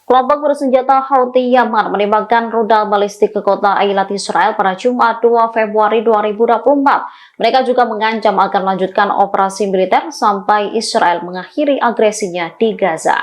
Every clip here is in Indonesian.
Kelompok bersenjata Houthi Yaman menembakkan rudal balistik ke kota Eilat, Israel pada Jumat 2 Februari 2024. Mereka juga mengancam akan melanjutkan operasi militer sampai Israel mengakhiri agresinya di Gaza.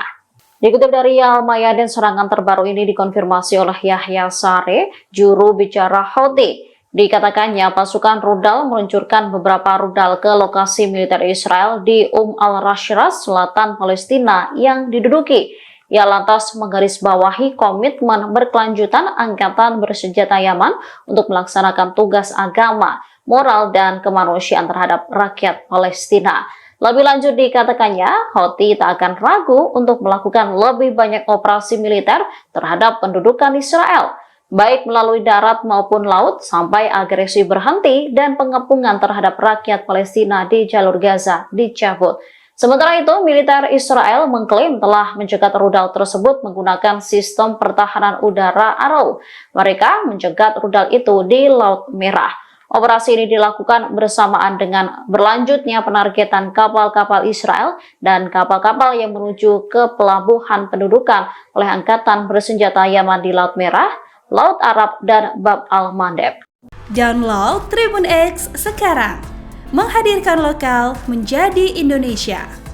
Dikutip dari Al-Mayadin, serangan terbaru ini dikonfirmasi oleh Yahya Saree, juru bicara Houthi. Dikatakannya pasukan rudal meluncurkan beberapa rudal ke lokasi militer Israel di al-Rashras, selatan Palestina yang diduduki. Ia lantas menggarisbawahi komitmen berkelanjutan Angkatan Bersenjata Yaman untuk melaksanakan tugas agama, moral, dan kemanusiaan terhadap rakyat Palestina. Lebih lanjut dikatakannya, Houthi tak akan ragu untuk melakukan lebih banyak operasi militer terhadap pendudukan Israel, baik melalui darat maupun laut, sampai agresi berhenti dan pengepungan terhadap rakyat Palestina di jalur Gaza dicabut. Sementara itu, militer Israel mengklaim telah mencegat rudal tersebut menggunakan sistem pertahanan udara Arrow. Mereka mencegat rudal itu di Laut Merah. Operasi ini dilakukan bersamaan dengan berlanjutnya penargetan kapal-kapal Israel dan kapal-kapal yang menuju ke pelabuhan pendudukan oleh Angkatan Bersenjata Yaman di Laut Merah, Laut Arab, dan Bab al-Mandeb. Download Tribun X sekarang, menghadirkan lokal menjadi Indonesia.